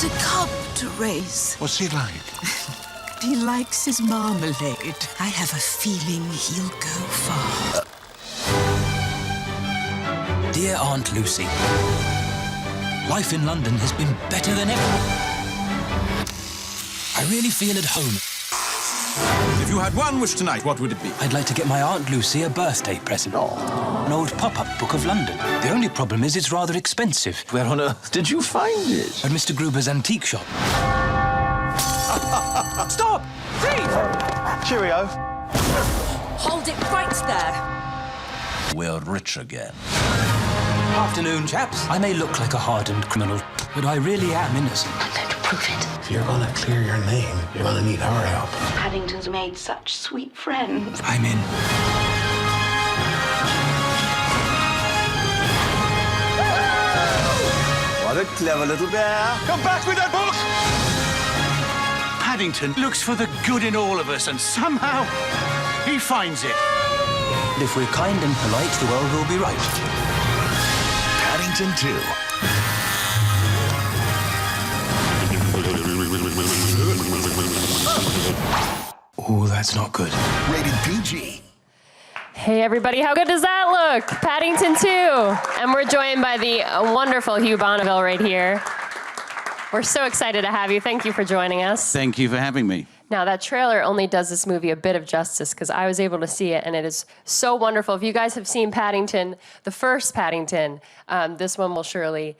got a cub to raise. What's he like? He likes his marmalade. I have a feeling he'll go far. Dear Aunt Lucy, life in London has been better than ever. I really feel at home. If you had one wish tonight, what would it be? I'd like to get my Aunt Lucy a birthday present. An old pop-up book of London. The only problem is it's rather expensive. Where on earth did you find it? At Mr. Gruber's antique shop. Stop! Thief! Cheerio. Hold it right there. We're rich again. Afternoon, chaps. I may look like a hardened criminal, but I really am innocent. I'm going to prove it. If you're gonna clear your name, you're gonna need our help. Paddington's made such sweet friends. I'm in. What a clever little bear. Come back with that book! Paddington looks for the good in all of us, and somehow he finds it. And if we're kind and polite, the world will be right. Paddington 2. Oh, that's not good. Rated PG. Hey everybody, how good does that look? Paddington 2. And we're joined by the wonderful Hugh Bonneville right here. We're so excited to have you. Thank you for joining us. Thank you for having me. Now, that trailer only does this movie a bit of justice because I was able to see it, and it is so wonderful. If you guys have seen Paddington, the first Paddington, this one will surely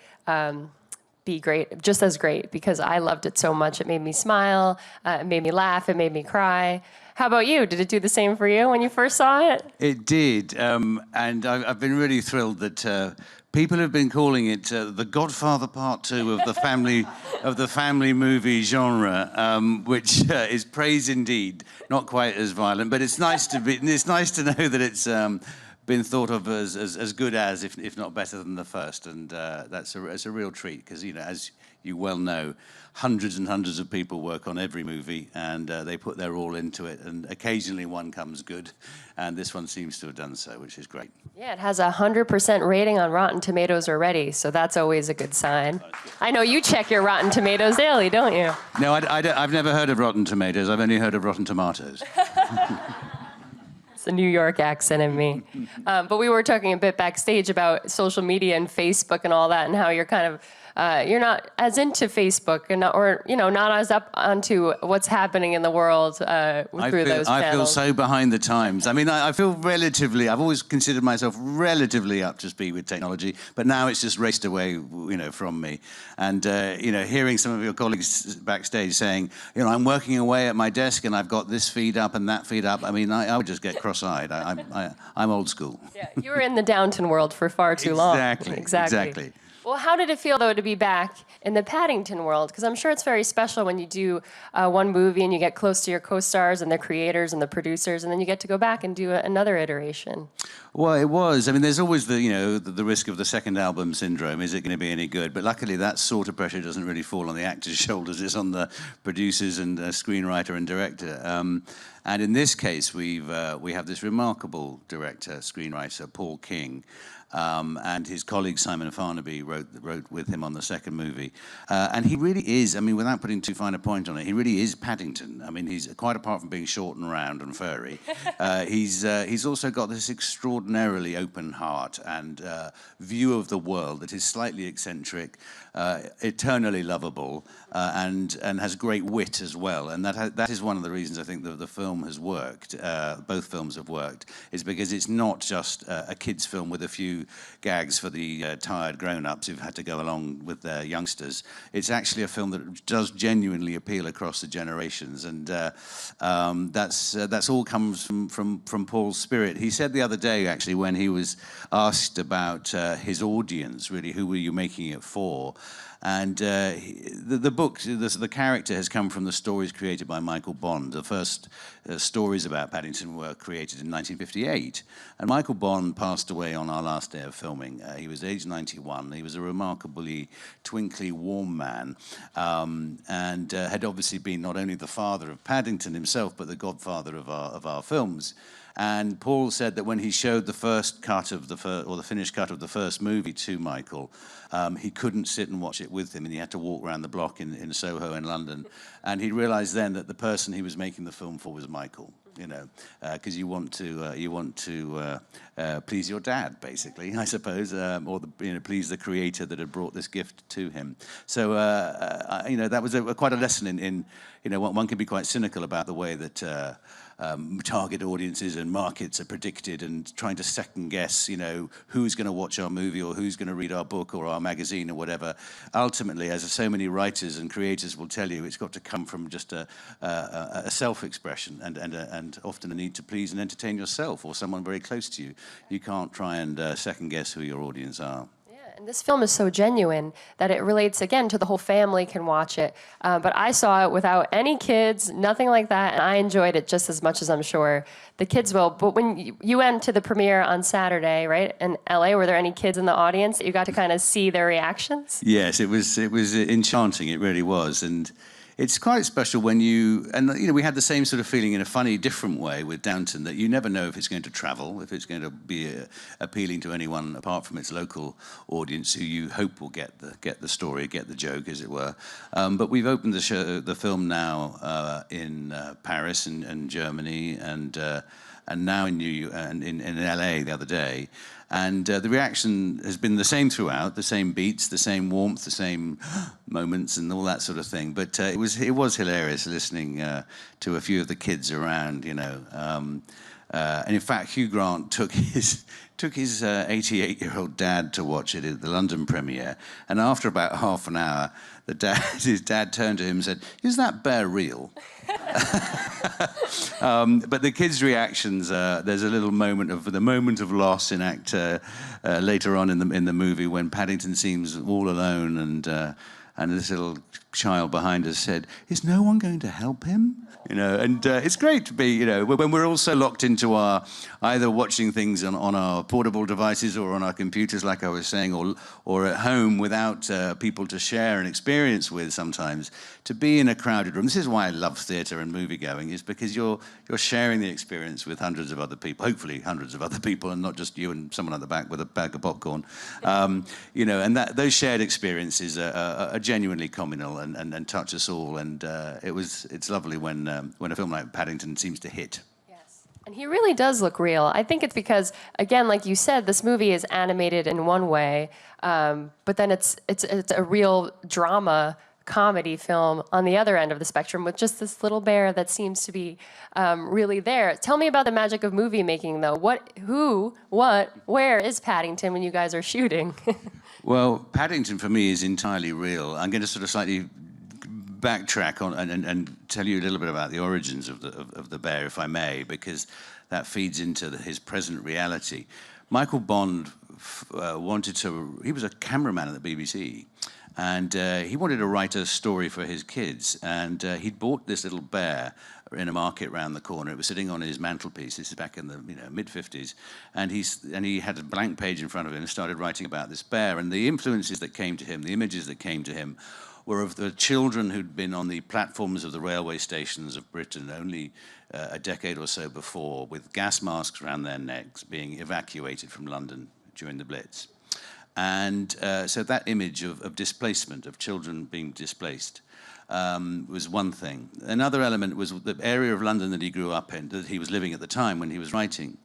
be great, just as great, because I loved it so much. It made me smile, it made me laugh, it made me cry. How about you? Did it do the same for you when you first saw it? It did, and I've been really thrilled that people have been calling it the Godfather Part 2 of the family movie genre, which is praise indeed. Not quite as violent, but it's nice to know that it's been thought of as good as, if not better than the first, and it's a real treat because, you know, as you well know, hundreds and hundreds of people work on every movie, and they put their all into it, and occasionally one comes good, and this one seems to have done so, which is great. Yeah, it has a 100% rating on Rotten Tomatoes already, so that's always a good sign. I know you check your Rotten Tomatoes daily, don't you? No, I've never heard of Rotten Tomatoes. I've only heard of Rotten Tomatoes. It's the New York accent in me. But we were talking a bit backstage about social media and Facebook and all that, and how you're kind of you're not as into Facebook and not as up onto what's happening in the world through those channels. I feel so behind the times. I mean, I feel I've always considered myself relatively up to speed with technology, but now it's just raced away, from me. And, hearing some of your colleagues backstage saying, I'm working away at my desk and I've got this feed up and that feed up. I mean, I would just get cross-eyed. I'm old school. Yeah, you were in the Downton world for far too long. Exactly. Well, how did it feel, though, to be back in the Paddington world? Because I'm sure it's very special when you do one movie and you get close to your co-stars and the creators and the producers, and then you get to go back and do another iteration. Well, it was. I mean, there's always the risk of the second album syndrome. Is it going to be any good? But luckily, that sort of pressure doesn't really fall on the actors' shoulders. It's on the producers and screenwriter and director. And in this case, we have this remarkable director, screenwriter, Paul King, and his colleague Simon Farnaby wrote with him on the second movie. And he really is, I mean, without putting too fine a point on it, he really is Paddington. I mean, he's quite apart from being short and round and furry, he's also got this extraordinarily open heart and view of the world that is slightly eccentric, eternally lovable, and has great wit as well. And that is one of the reasons I think that the film has worked, both films have worked, is because it's not just a kid's film with a few gags for the tired grown-ups who've had to go along with their youngsters. It's actually a film that does genuinely appeal across the generations, and that's all comes from Paul's spirit. He said the other day, actually, when he was asked about his audience, really, who were you making it for? And the book, the character has come from the stories created by Michael Bond. The first stories about Paddington were created in 1958. And Michael Bond passed away on our last day of filming. He was aged 91. He was a remarkably twinkly, warm man, and had obviously been not only the father of Paddington himself, but the godfather of our films. And Paul said that when he showed the first cut of the finished cut of the first movie to Michael, he couldn't sit and watch it with him, and he had to walk around the block in Soho in London. And he realized then that the person he was making the film for was Michael. You know, because you want to please your dad, basically, I suppose, or please the creator that had brought this gift to him. So that was quite a lesson in one can be quite cynical about the way that target audiences and markets are predicted, and trying to second guess, who's going to watch our movie or who's going to read our book or our magazine or whatever. Ultimately, as so many writers and creators will tell you, it's got to come from just a self-expression and often a need to please and entertain yourself or someone very close to you. You can't try and second guess who your audience are. And this film is so genuine that it relates, again, to the whole family can watch it. But I saw it without any kids, nothing like that, and I enjoyed it just as much as I'm sure the kids will. But when you went to the premiere on Saturday, right, in LA, were there any kids in the audience that you got to kind of see their reactions? Yes, it was enchanting, it really was. And it's quite special when we had the same sort of feeling in a funny, different way with Downton, that you never know if it's going to travel, if it's going to be appealing to anyone apart from its local audience, who you hope will get the story, get the joke, as it were. But we've opened the film now in Paris and Germany and now in LA the other day. And the reaction has been the same throughout, the same beats, the same warmth, the same moments and all that sort of thing. But it was hilarious listening to a few of the kids around, and in fact, Hugh Grant took his 88-year-old dad to watch it at the London premiere. And after about half an hour, his dad turned to him and said, "Is that bear real?" But the kids' reactions, there's a little moment of loss in act later on in the movie when Paddington seems all alone, and this little child behind us said, "Is no one going to help him?" And it's great to be, when we're all so locked into our either watching things on our portable devices or on our computers, like I was saying, or at home without people to share and experience with sometimes, to be in a crowded room. This is why I love theatre and movie going, is because you're sharing the experience with hundreds of other people, hopefully hundreds of other people, and not just you and someone at the back with a bag of popcorn. And those shared experiences are genuinely communal and touch us all. And it's lovely when a film like Paddington seems to hit. Yes, and he really does look real. I think it's because, again, like you said, this movie is animated in one way, but then it's a real drama comedy film on the other end of the spectrum with just this little bear that seems to be really there. Tell me about the magic of movie making, though. Where is Paddington when you guys are shooting? Well, Paddington for me is entirely real. I'm going to sort of slightly backtrack on and tell you a little bit about the origins of the bear, if I may, because that feeds into his present reality. Michael Bond he was a cameraman at the BBC, and he wanted to write a story for his kids, and he'd bought this little bear in a market round the corner. It was sitting on his mantelpiece. This is back in the mid-50s, and he had a blank page in front of him and started writing about this bear. And the influences that came to him, the images that came to him, were of the children who'd been on the platforms of the railway stations of Britain only a decade or so before, with gas masks around their necks, being evacuated from London during the Blitz. And so that image of displacement, of children being displaced, was one thing. Another element was the area of London that he grew up in, that he was living at the time when he was writing,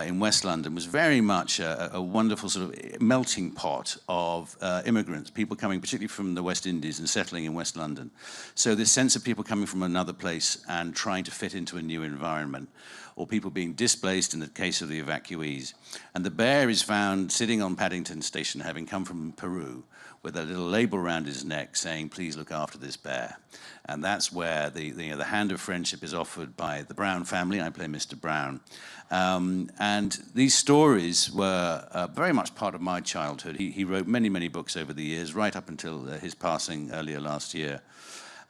in West London, was very much a wonderful sort of melting pot of immigrants, people coming particularly from the West Indies and settling in West London. So this sense of people coming from another place and trying to fit into a new environment, or people being displaced in the case of the evacuees. And the bear is found sitting on Paddington Station, having come from Peru, with a little label around his neck saying, "Please look after this bear." And that's where the hand of friendship is offered by the Brown family. I play Mr. Brown. And these stories were very much part of my childhood. He wrote many, many books over the years, right up until his passing earlier last year.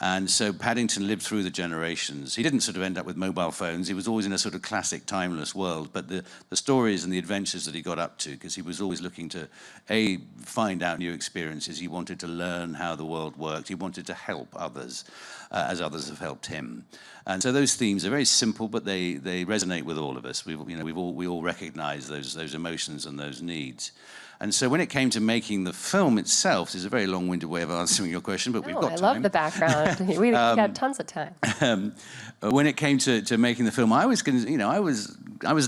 And so Paddington lived through the generations. He didn't sort of end up with mobile phones. He was always in a sort of classic, timeless world. But the stories and the adventures that he got up to, because he was always looking to, A, find out new experiences. He wanted to learn how the world worked. He wanted to help others, as others have helped him. And so those themes are very simple, but they resonate with all of us. We all recognize those emotions and those needs. And so when it came to making the film itself, there's a very long-winded way of answering your question, but we've got time. I love the background. We got tons of time. When it came to making the film, I was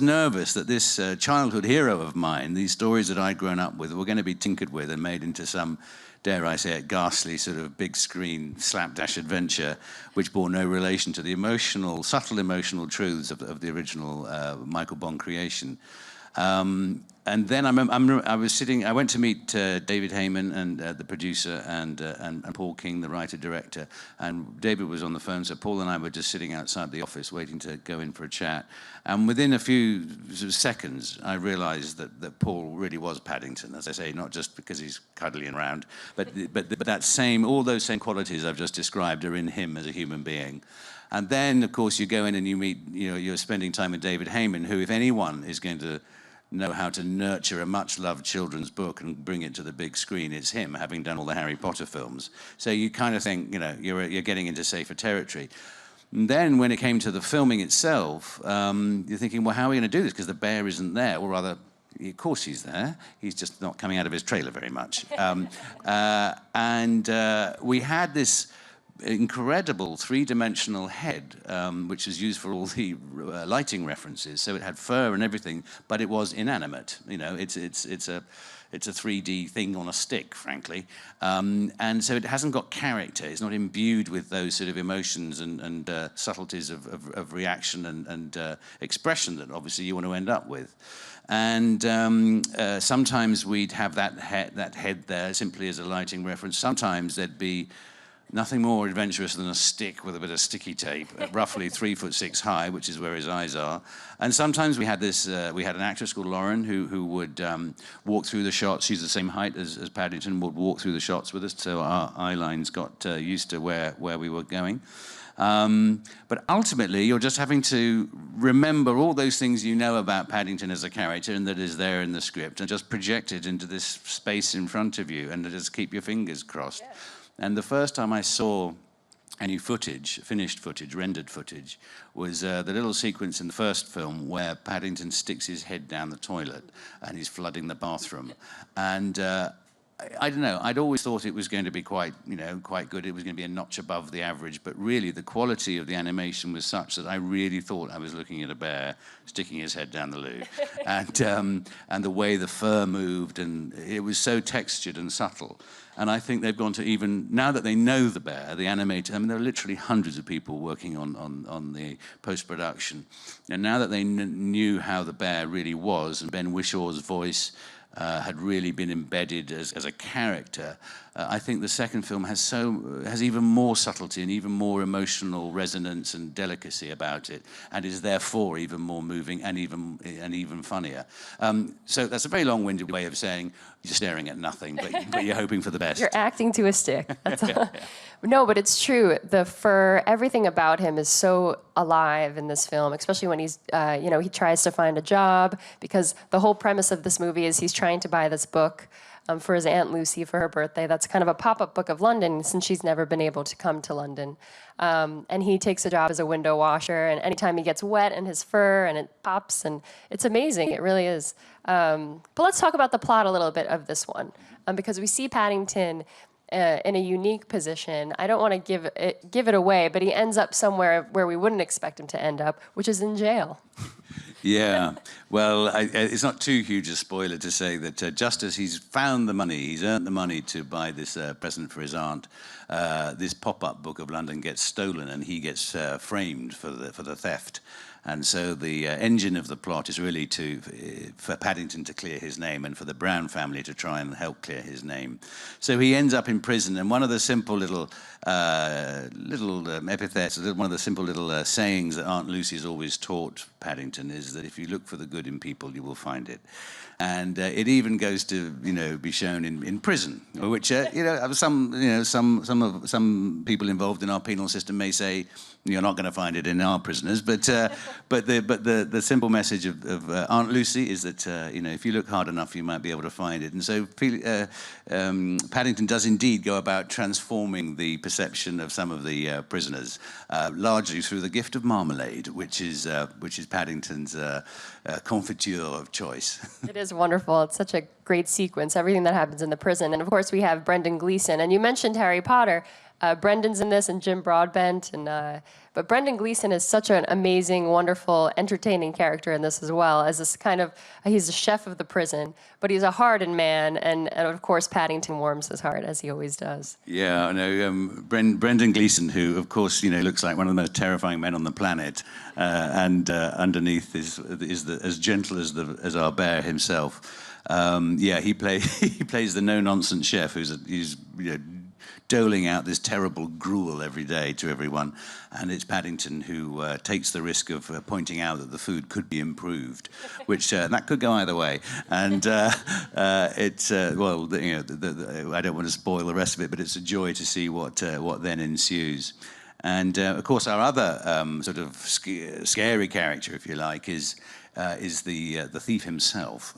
nervous that this childhood hero of mine, these stories that I'd grown up with, were going to be tinkered with and made into some, dare I say it, ghastly sort of big screen slapdash adventure, which bore no relation to the subtle emotional truths of the original Michael Bond creation. And then I went to meet David Heyman and the producer and Paul King, the writer-director. And David was on the phone, so Paul and I were just sitting outside the office waiting to go in for a chat. And within a few sort of seconds, I realized that Paul really was Paddington, as I say, not just because he's cuddly and round, but all those same qualities I've just described are in him as a human being. And then, of course, you go in and you meet, you're spending time with David Heyman, who, if anyone is going to know how to nurture a much-loved children's book and bring it to the big screen, it's him, having done all the Harry Potter films. So you kind of think, you're getting into safer territory. And then when it came to the filming itself, you're thinking, well, how are we going to do this? Because the bear isn't there. Or rather, of course he's there. He's just not coming out of his trailer very much. We had this incredible three-dimensional head, which is used for all the lighting references. So it had fur and everything, but it was inanimate. It's a 3D thing on a stick, frankly. And so it hasn't got character. It's not imbued with those sort of emotions and subtleties of reaction and expression that obviously you want to end up with. And sometimes we'd have that head there simply as a lighting reference. Sometimes there'd be nothing more adventurous than a stick with a bit of sticky tape, roughly 3'6" high, which is where his eyes are. And sometimes we had an actress called Lauren who would walk through the shots. She's the same height as Paddington, would walk through the shots with us, so our eye lines got used to where we were going. But ultimately, you're just having to remember all those things you know about Paddington as a character and that is there in the script, and just project it into this space in front of you, and just keep your fingers crossed. Yeah. And the first time I saw any footage, finished footage, rendered footage, was the little sequence in the first film where Paddington sticks his head down the toilet and he's flooding the bathroom. And I don't know, I'd always thought it was going to be quite good. It was going to be a notch above the average, but really the quality of the animation was such that I really thought I was looking at a bear sticking his head down the loo. And the way the fur moved, and it was so textured and subtle. And I think they've gone to even, now that they know the bear, the animator, I mean, there are literally hundreds of people working on the post-production. And now that they knew how the bear really was, and Ben Wishaw's voice had really been embedded as a character, I think the second film has even more subtlety and even more emotional resonance and delicacy about it, and is therefore even more moving and even funnier. So that's a very long-winded way of saying you're staring at nothing, but you're hoping for the best. You're acting to a stick. That's all. No, but it's true. The fur, everything about him is so alive in this film, especially when he's, he tries to find a job, because the whole premise of this movie is he's trying to buy this book for his Aunt Lucy for her birthday. That's kind of a pop-up book of London, since she's never been able to come to London. And he takes a job as a window washer, and anytime he gets wet in his fur, and it pops, and it's amazing. It really is. But let's talk about the plot a little bit of this one, because we see Paddington in a unique position. I don't want to give it away, but he ends up somewhere where we wouldn't expect him to end up, which is in jail. Yeah, well, it's not too huge a spoiler to say that just as he's found the money, he's earned the money to buy this present for his aunt, this pop-up book of London gets stolen, and he gets framed for the theft. And so the engine of the plot is really for Paddington to clear his name and for the Brown family to try and help clear his name. So he ends up in prison, and one of the simple little epithets, one of the simple little sayings that Aunt Lucy's always taught Paddington is that if you look for the good in people, you will find it. And it even goes to be shown in prison, which some people involved in our penal system may say you're not going to find it in our prisoners, but the simple message of Aunt Lucy is that if you look hard enough, you might be able to find it. And so Paddington does indeed go about transforming the perception of some of the prisoners, largely through the gift of marmalade, which is Paddington's confiture of choice. It is wonderful. It's such a great sequence, everything that happens in the prison. And of course, we have Brendan Gleeson. And you mentioned Harry Potter. Brendan's in this, and Jim Broadbent. But Brendan Gleeson is such an amazing, wonderful, entertaining character in this as well. As this he's the chef of the prison, but he's a hardened man. And of course, Paddington warms his heart, as he always does. Yeah, I know. Brendan Gleeson, who, of course, looks like one of the most terrifying men on the planet, and underneath is as gentle as our bear himself. He plays the no-nonsense chef who's doling out this terrible gruel every day to everyone, and it's Paddington who takes the risk of pointing out that the food could be improved, which that could go either way. And it's I don't want to spoil the rest of it, but it's a joy to see what then ensues. And of course, our other sort of scary character, if you like, is the thief himself,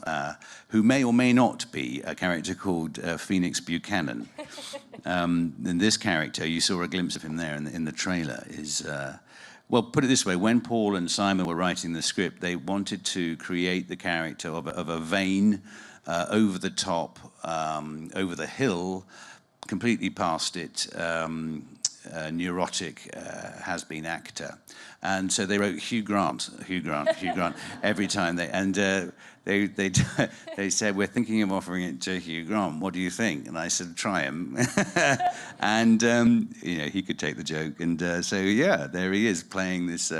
who may or may not be a character called Phoenix Buchanan. And this character, you saw a glimpse of him there in the trailer, is... well, put it this way, when Paul and Simon were writing the script, they wanted to create the character of a vain, over-the-top, over-the-hill, completely past it, neurotic has-been actor. And so they wrote Hugh Grant every time they said, we're thinking of offering it to Hugh Grant. What do you think? And I said, try him. And he could take the joke. And there he is playing this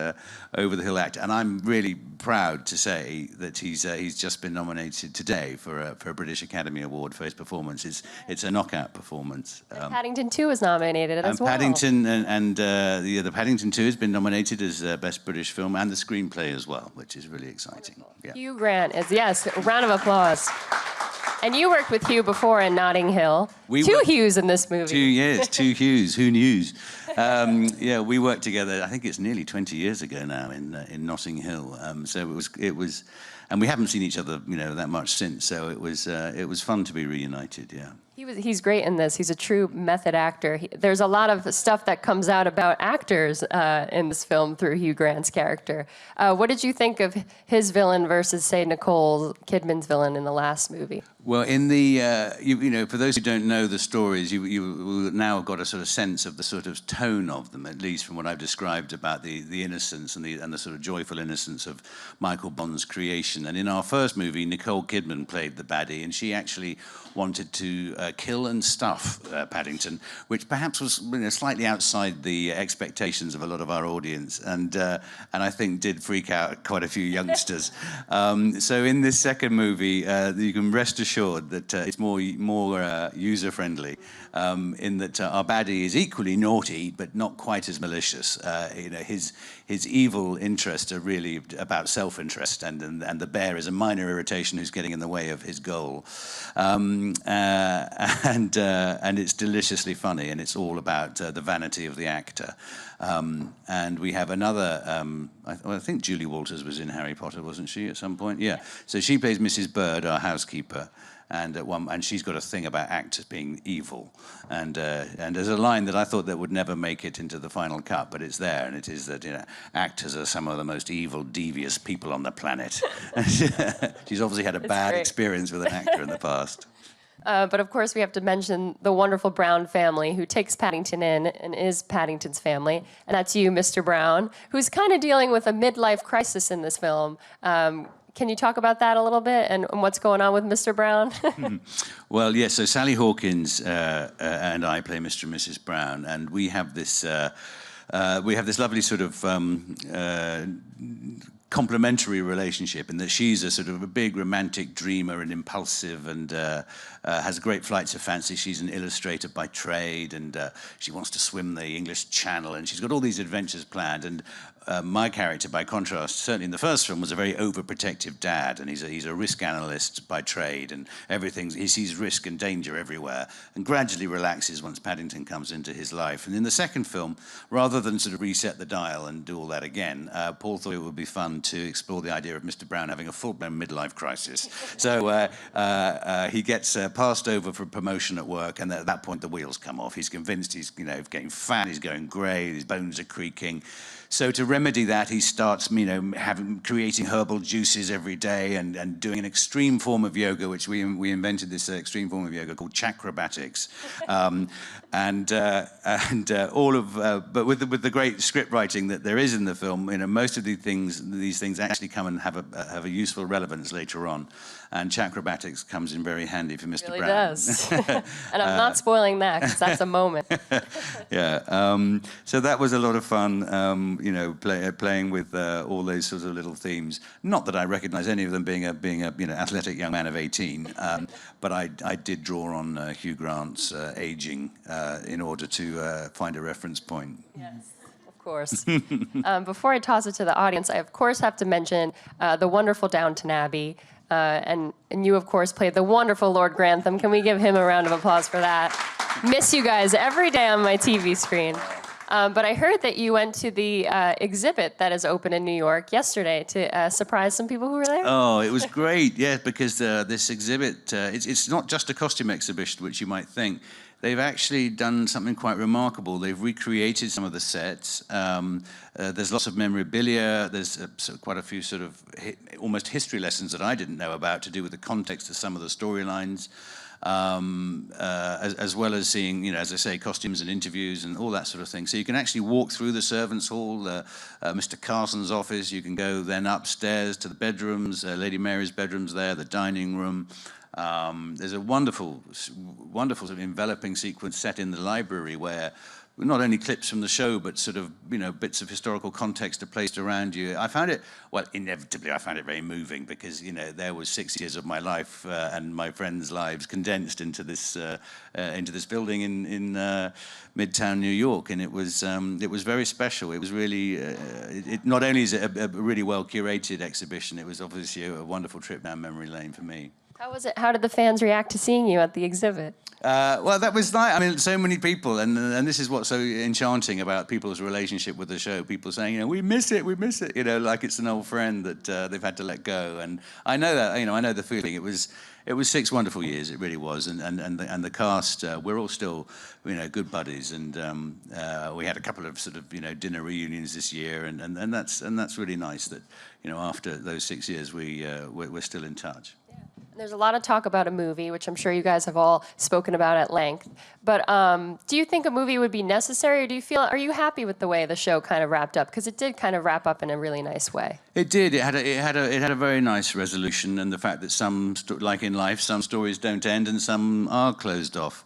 over-the-hill actor. And I'm really proud to say that he's just been nominated today for a British Academy Award for his performance. It's a knockout performance. Paddington 2 was nominated as well. Paddington and the Paddington 2 has been nominated as Best British Film and the screenplay as well, which is really exciting. Yeah. Hugh Grant is, yes, a round of applause. And you worked with Hugh before in Notting Hill. Two Hughes in this movie. 2 years, two Hughes. Who knew? We worked together. I think it's nearly 20 years ago now in Notting Hill. So it was, and we haven't seen each other, that much since. So it was fun to be reunited. Yeah. He's great in this. He's a true method actor. There's a lot of stuff that comes out about actors in this film through Hugh Grant's character. What did you think of his villain versus, say, Nicole Kidman's villain in the last movie? Well, in the, for those who don't know the stories, you now got a sort of sense of the sort of tone of them, at least from what I've described about the innocence and the sort of joyful innocence of Michael Bond's creation. And in our first movie, Nicole Kidman played the baddie, and she actually wanted to kill and stuff Paddington, which perhaps was slightly outside the expectations of a lot of our audience, and I think did freak out quite a few youngsters. So in this second movie, you can rest assured that it's more user-friendly, in that our baddie is equally naughty, but not quite as malicious. His evil interests are really about self-interest, and the bear is a minor irritation who's getting in the way of his goal. And it's deliciously funny, and it's all about the vanity of the actor. And we have another, I think Julie Walters was in Harry Potter, wasn't she, at some point? Yeah. So she plays Mrs. Bird, our housekeeper. And she's got a thing about actors being evil, and there's a line that I thought that would never make it into the final cut, but it's there, and it is that actors are some of the most evil, devious people on the planet. She's obviously had a bad experience with an actor in the past. But of course, we have to mention the wonderful Brown family who takes Paddington in and is Paddington's family. And that's you, Mr. Brown, who's kind of dealing with a midlife crisis in this film. Can you talk about that a little bit and what's going on with Mr. Brown? Well, yes, so Sally Hawkins and I play Mr. and Mrs. Brown, and we have this we have this lovely sort of complementary relationship in that she's a sort of a big romantic dreamer and impulsive and has great flights of fancy. She's an illustrator by trade and she wants to swim the English Channel and she's got all these adventures planned. And my character, by contrast, certainly in the first film, was a very overprotective dad, and he's a risk analyst by trade, and he sees risk and danger everywhere, and gradually relaxes once Paddington comes into his life. And in the second film, rather than sort of reset the dial and do all that again, Paul thought it would be fun to explore the idea of Mr. Brown having a full-blown midlife crisis. So he gets passed over for promotion at work, and at that point the wheels come off. He's convinced he's getting fat, he's going grey, his bones are creaking. So to remedy that, he starts, creating herbal juices every day and doing an extreme form of yoga, which we invented this extreme form of yoga called chakrobatics, but with the great script writing that there is in the film, most of these things actually come and have a useful relevance later on, and chakrobatics comes in very handy for Mr. It really Brown. does. And I'm not spoiling that because that's a moment. Yeah. So that was a lot of fun. Playing with all those sorts of little themes. Not that I recognise any of them being a athletic young man of 18, but I did draw on Hugh Grant's aging in order to find a reference point. Yes. Of course. Before I toss it to the audience, I of course have to mention the wonderful Downton Abbey, and you of course played the wonderful Lord Grantham. Can we give him a round of applause for that? Miss you guys every day on my TV screen. But I heard that you went to the exhibit that is open in New York yesterday to surprise some people who were there. Oh, it was great, yeah, because this exhibit, it's not just a costume exhibition, which you might think. They've actually done something quite remarkable. They've recreated some of the sets. There's lots of memorabilia. There's quite a few sort of almost history lessons that I didn't know about to do with the context of some of the storylines. As well as seeing, as I say, costumes and interviews and all that sort of thing. So you can actually walk through the servants' hall, Mr. Carson's office. You can go then upstairs to the bedrooms, Lady Mary's bedroom's there, the dining room. There's a wonderful sort of enveloping sequence set in the library where not only clips from the show, but sort of, bits of historical context are placed around you. I found it, inevitably I found it very moving because, there was 6 years of my life and my friends' lives condensed into this building in Midtown New York, and it was very special. It was really, not only is it a really well curated exhibition, it was obviously a wonderful trip down memory lane for me. How was it? How did the fans react to seeing you at the exhibit? Well, that was nice. So many people, and this is what's so enchanting about people's relationship with the show. People saying, we miss it, like it's an old friend that they've had to let go. And I know that, I know the feeling. It was 6 wonderful years, it really was. And the cast, we're all still, good buddies. And we had a couple of sort of, dinner reunions this year, and that's really nice that, after those 6 years, we're still in touch. There's a lot of talk about a movie, which I'm sure you guys have all spoken about at length. But do you think a movie would be necessary, or are you happy with the way the show kind of wrapped up? Because it did kind of wrap up in a really nice way. It did. It had a very nice resolution, and the fact that like in life, some stories don't end and some are closed off.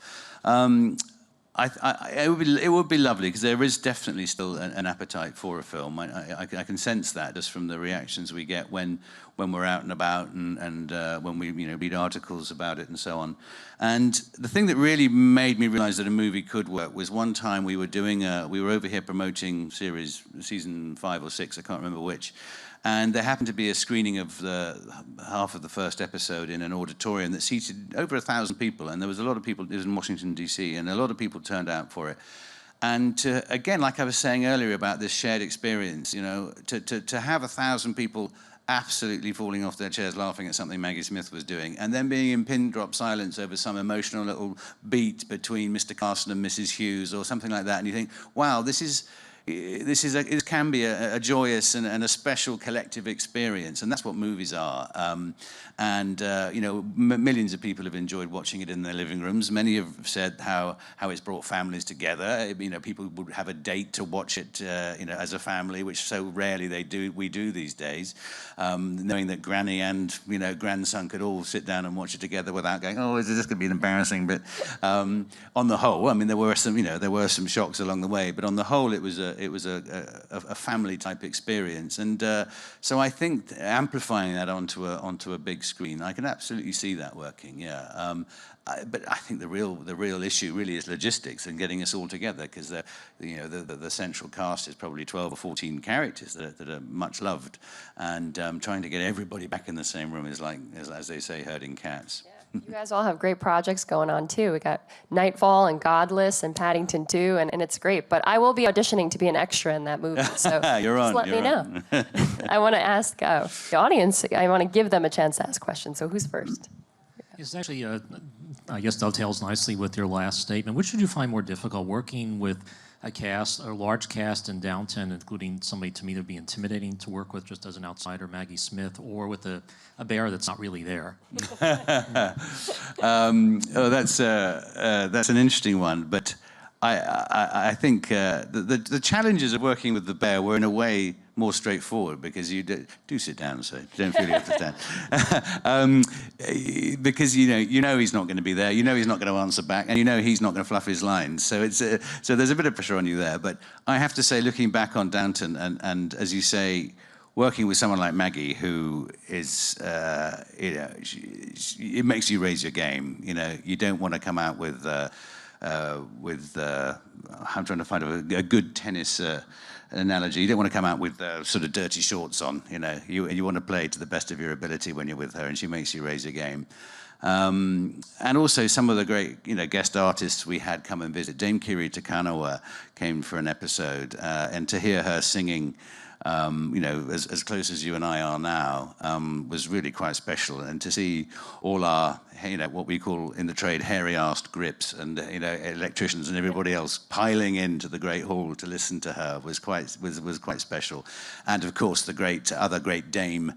It would be lovely because there is definitely still an appetite for a film. I can sense that just from the reactions we get when we're out and about and when we read articles about it and so on. And the thing that really made me realize that a movie could work was one time we were over here promoting season 5 or 6, I can't remember which. And there happened to be a screening of half of the first episode in an auditorium that seated over 1,000 people, and there was a lot of people. It was in Washington, D.C., and a lot of people turned out for it. And again, like I was saying earlier about this shared experience, to have 1,000 people absolutely falling off their chairs laughing at something Maggie Smith was doing, and then being in pin-drop silence over some emotional little beat between Mr. Carson and Mrs. Hughes or something like that, and you think, wow, it can be a joyous and a special collective experience, and that's what movies are. Millions of people have enjoyed watching it in their living rooms. Many have said how it's brought families together. People would have a date to watch it, as a family, which so rarely we do these days. Knowing that Granny and grandson could all sit down and watch it together without going, oh, is this going to be an embarrassing bit? On the whole, there were some shocks along the way, but on the whole, it was a a family type experience, and so I think amplifying that onto a big screen, I can absolutely see that working. Yeah. But I think the real issue really is logistics and getting us all together, because the central cast is probably 12 or 14 characters that are much loved, and trying to get everybody back in the same room is like, as they say, herding cats. Yeah. You guys all have great projects going on too. We got Nightfall and Godless and Paddington 2, and it's great. But I will be auditioning to be an extra in that movie, so let me know. I want to ask the audience. I want to give them a chance to ask questions. So who's first? It's actually, I guess, dovetails nicely with your last statement. Which did you find more difficult, working with a large cast in Downton, including somebody to me that would be intimidating to work with just as an outsider, Maggie Smith, or with a bear that's not really there? That's an interesting one, but I think the challenges of working with the bear were in a way more straightforward, because you do sit down, so you don't feel you have to stand. Because you know he's not going to be there, you know he's not going to answer back, and you know he's not going to fluff his lines. So so there's a bit of pressure on you there. But I have to say, looking back on Downton, and as you say, working with someone like Maggie, who is, it makes you raise your game. You don't want to come out with I'm trying to find a good tennis analogy. You don't want to come out with sort of dirty shorts on. You want to play to the best of your ability when you're with her, and she makes you raise your game. And also some of the great guest artists we had come and visit. Dame Kiri Takanawa came for an episode, and to hear her singing, as close as you and I are now, was really quite special. And to see all our, what we call in the trade hairy-arsed grips and electricians and everybody else piling into the great hall to listen to her was quite special. And of course, the other great dame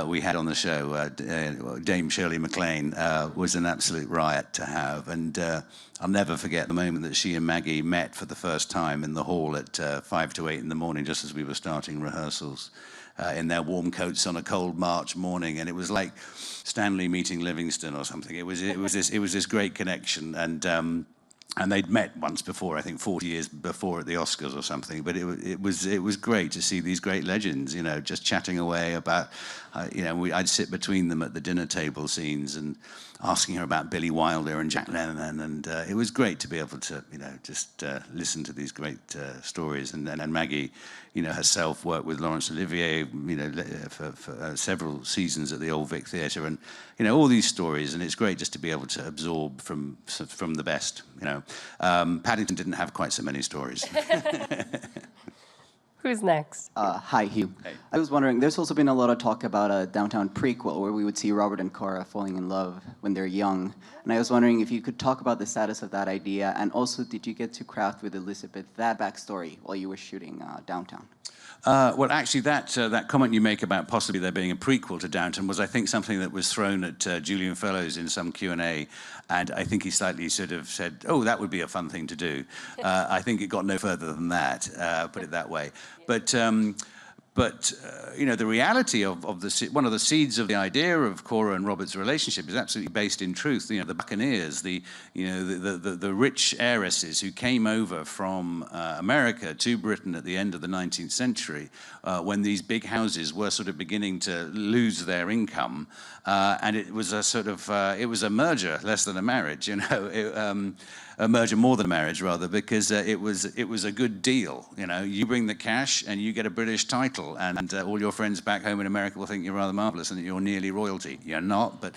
we had on the show, Dame Shirley MacLaine, was an absolute riot to have. And I'll never forget the moment that she and Maggie met for the first time in the hall at 5 to 8 in the morning, just as we were starting rehearsals, in their warm coats on a cold March morning, and it was like Stanley meeting Livingston or something. It was this great connection, and they'd met once before, I think 40 years before at the Oscars or something. But it was great to see these great legends, just chatting away about, I'd sit between them at the dinner table scenes and asking her about Billy Wilder and Jack Lemmon, and it was great to be able to, just listen to these great stories. And Maggie, herself worked with Laurence Olivier, for several seasons at the Old Vic Theatre, and all these stories. And it's great just to be able to absorb from the best. Paddington didn't have quite so many stories. Who's next? Hi, Hugh. Hey. I was wondering, there's also been a lot of talk about a Downtown prequel where we would see Robert and Cora falling in love when they're young. And I was wondering if you could talk about the status of that idea, and also did you get to craft with Elizabeth that backstory while you were shooting Downtown? Well, actually, that comment you make about possibly there being a prequel to Downton was, I think, something that was thrown at Julian Fellowes in some Q&A, and I think he slightly sort of said, "Oh, that would be a fun thing to do." I think it got no further than that, put it that way. But the reality of one of the seeds of the idea of Cora and Robert's relationship is absolutely based in truth. The Buccaneers, the rich heiresses who came over from America to Britain at the end of the 19th century, when these big houses were sort of beginning to lose their income, and it was a sort of it was a merger less than a marriage, a merger more than a marriage, rather, because it was a good deal. You bring the cash and you get a British title, and all your friends back home in America will think you're rather marvelous and that you're nearly royalty. You're not, but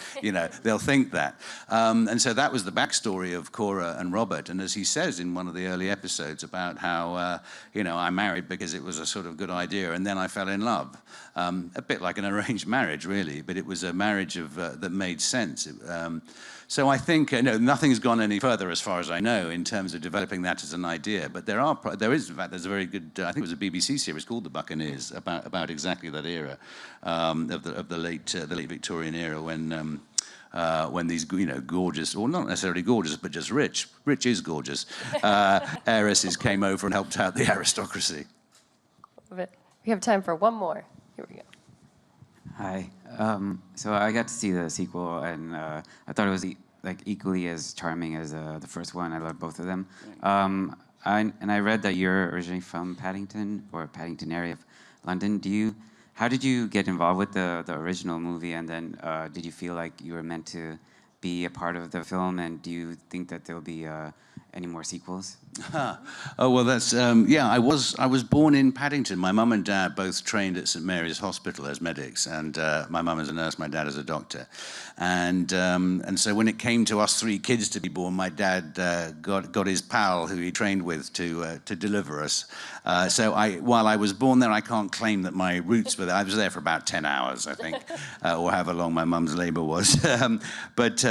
they'll think that. And so that was the backstory of Cora and Robert. And as he says in one of the early episodes about how I married because it was a sort of good idea, and then I fell in love. A bit like an arranged marriage, really, but it was a marriage that made sense. So I think nothing's gone any further, as far as I know, in terms of developing that as an idea. But there's a very good, I think it was a BBC series called The Buccaneers about exactly that era of the late Victorian era when these gorgeous, or not necessarily gorgeous, but just rich is gorgeous, heiresses came over and helped out the aristocracy. We have time for one more. Here we go. Hi. So I got to see the sequel, and I thought it was equally as charming as the first one. I loved both of them. I read that you're originally from Paddington, or Paddington area of London. How did you get involved with the original movie, and then did you feel like you were meant to be a part of the film, and do you think that there'll be any more sequels? Oh, well, that's, yeah, I was born in Paddington. My mum and dad both trained at St Mary's Hospital as medics, and my mum as a nurse, my dad as a doctor. And so when it came to us 3 kids to be born, my dad got his pal, who he trained with, to deliver us. So while I was born there, I can't claim that my roots were there. I was there for about 10 hours, I think, or however long my mum's labour was. So it's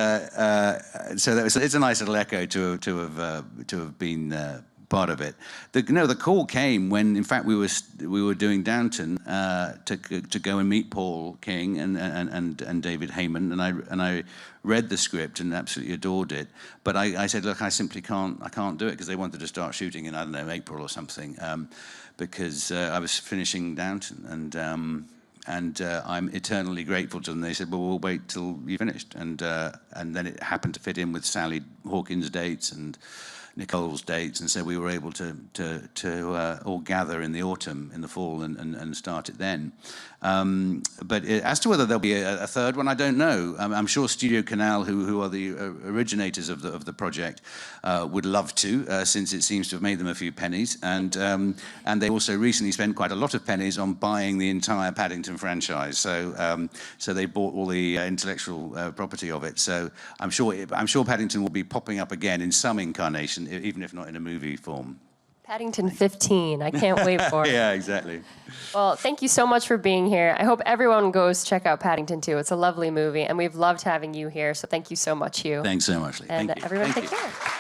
a nice little echo to have been part of it. The call came when, in fact, we were doing Downton to go and meet Paul King and David Heyman, and I read the script and absolutely adored it. But I said, look, I simply can't do it, because they wanted to start shooting in, I don't know, April or something, because I was finishing Downton, and I'm eternally grateful to them. They said, well, we'll wait till you finished. And then it happened to fit in with Sally Hawkins' dates and Nicole's dates, and so we were able to all gather in the autumn, in the fall, and start it then. But as to whether there'll be a third one, I don't know. I'm sure Studio Canal, who are the originators of the project, would love to, since it seems to have made them a few pennies. And they also recently spent quite a lot of pennies on buying the entire Paddington franchise. So they bought all the intellectual property of it. So I'm sure Paddington will be popping up again in some incarnation, even if not in a movie form. Paddington 15. I can't wait for it. Yeah, exactly. Well, thank you so much for being here. I hope everyone goes check out Paddington 2. It's a lovely movie, and we've loved having you here. So thank you so much, Hugh. Thanks so much, Lee. And Thank you. everyone Thank take you. care.